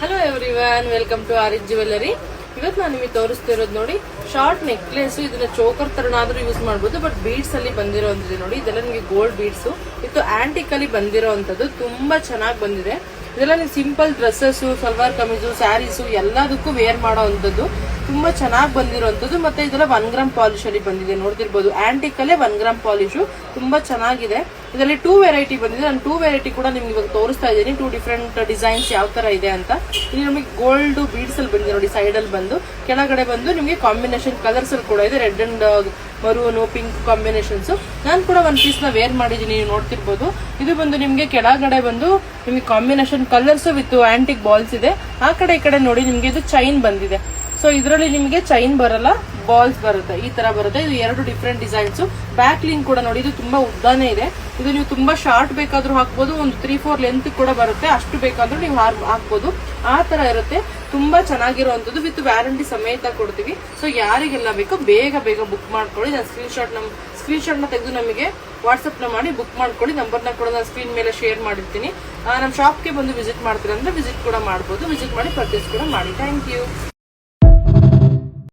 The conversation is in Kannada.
Hello everyone, welcome to our jewellery. ಇವತ್ತು ನಾನು ನಿಮಗೆ ತೋರಿಸ್ತಿರೋದು ನೋಡಿ ಶಾರ್ಟ್ ನೆಕ್ಲೆಸ್. ಇದನ್ನ ಚೋಕರ್ ತರನಾದ್ರೂ ಯೂಸ್ ಮಾಡಬಹುದು, ಬಟ್ ಬೀಡ್ಸ್ ಅಲ್ಲಿ ಬಂದಿರೋಂಥದ್ದು ನೋಡಿ. ಇದೆಲ್ಲ ನಿಮಗೆ ಗೋಲ್ಡ್ ಬೀಡ್ಸ್ ಇದು ಆಂಟಿಕ್ ಅಲ್ಲಿ ಬಂದಿರೋಂಥದ್ದು. ತುಂಬಾ ಚೆನ್ನಾಗಿ ಬಂದಿದೆ. ಇದೆಲ್ಲ ನೀವು ಸಿಂಪಲ್ ಡ್ರೆಸ್ಸಸ್, ಸಲ್ವಾರ್ ಕಮೀಜು, ಸ್ಯಾರೀಸು ಎಲ್ಲದಕ್ಕೂ ವೇರ್ ಮಾಡೋ ಅಂಥದ್ದು. ತುಂಬಾ ಚೆನ್ನಾಗಿ ಬಂದಿರೋಂಥದ್ದು. ಮತ್ತೆ ಇದೆಲ್ಲ 1 ಗ್ರಾಮ್ ಪಾಲಿಶ್ ಅಲ್ಲಿ ಬಂದಿದೆ, ನೋಡ್ತಿರ್ಬೋದು. ಆಂಟಿಕ್ ಅಲ್ಲೇ 1 ಗ್ರಾಮ್ ಪಾಲಿಶು ತುಂಬಾ ಚೆನ್ನಾಗಿದೆ. ಇದರಲ್ಲಿ 2 ವೆರೈಟಿ ಬಂದಿದೆ. ನಾನು 2 ವೆರೈಟಿ ಕೂಡ ನಿಮ್ಗೆ ಇವಾಗ ತೋರಿಸ್ತಾ ಇದ್ದೀನಿ. 2 ಡಿಫ್ರೆಂಟ್ ಡಿಸೈನ್ಸ್ ಯಾವ ತರ ಇದೆ ಅಂತ. ಇಲ್ಲಿ ನಮಗೆ ಗೋಲ್ಡ್ ಬೀಡ್ಸ್ ಅಲ್ಲಿ ಬಂದಿದೆ ನೋಡಿ. ಸೈಡ್ ಅಲ್ಲಿ ಬಂದು ಕೆಳಗಡೆ ಬಂದು ನಿಮಗೆ ಕಾಂಬಿನೇಷನ್ ಕಲರ್ಸ್ ಅಲ್ಲಿ ಕೂಡ ಇದೆ. Red and ಮರೂನು, pink combinations. ನಾನು ಕೂಡ ಒಂದ್ ಪೀಸ್ ನ ವೇರ್ ಮಾಡಿದೀನಿ, ನೀವು ನೋಡ್ತಿರ್ಬೋದು. ಇದು ಬಂದು ನಿಮ್ಗೆ ಕೆಳಗಡೆ ಬಂದು ನಿಮ್ಗೆ combination colours with antique balls ಇದೆ. ಆ ಕಡೆ ಈ ಕಡೆ ನೋಡಿ ನಿಮ್ಗೆ ಇದು ಚೈನ್ ಬಂದಿದೆ. ಸೊ ಇದರಲ್ಲಿ ನಿಮಗೆ ಚೈನ್ ಬರಲ್ಲ, ಬಾಲ್ಸ್ ಬರುತ್ತೆ. ಈ ತರ ಬರುತ್ತೆ. ಇದು 2 ಡಿಫ್ರೆಂಟ್ ಡಿಸೈನ್ಸ್. ಬ್ಯಾಕ್ ಲಿಂಕ್ ಕೂಡ ನೋಡಿ, ಇದು ತುಂಬಾ ಉದ್ದಾನೇ ಇದೆ. ಇದು ನೀವು ತುಂಬಾ ಶಾರ್ಟ್ ಬೇಕಾದ್ರೂ ಹಾಕ್ಬೋದು, ಒಂದು 3-4 ಲೆಂತ್ ಕೂಡ ಬರುತ್ತೆ. ಅಷ್ಟು ಬೇಕಾದ್ರೂ ನೀವು ಹಾಕ್ಬೋದು. ಆ ತರ ಇರುತ್ತೆ. ತುಂಬಾ ಚೆನ್ನಾಗಿರುವಂತದ್ದು. ವಿತ್ ವ್ಯಾರಂಟಿ ಸಮೇತ ಕೊಡ್ತೀವಿ. ಸೊ ಯಾರಿಗೆಲ್ಲ ಬೇಕೋ ಬೇಗ ಬೇಗ ಬುಕ್ ಮಾಡ್ಕೊಳ್ಳಿ. ನಾನು ಸ್ಕ್ರೀನ್ ನ ತೆಗೆದು ನಮಗೆ ವಾಟ್ಸ್ಆಪ್ ನ ಮಾಡಿ ಬುಕ್ ಮಾಡ್ಕೊಳ್ಳಿ. ನಂಬರ್ನ ಕೂಡ ನಾನು ಸ್ಕ್ರೀನ್ ಮೇಲೆ ಶೇರ್ ಮಾಡಿರ್ತೀನಿ. ನಮ್ಮ ಶಾಪ್ಗೆ ಬಂದು ವಿಸಿಟ್ ಮಾಡ್ತೀರಾ ಅಂದ್ರೆ ವಿಸಿಟ್ ಕೂಡ ಮಾಡ್ಬೋದು. ವಿಸಿಟ್ ಮಾಡಿ ಪರ್ಚೇಸ್ ಕೂಡ ಮಾಡಿ. Thank you.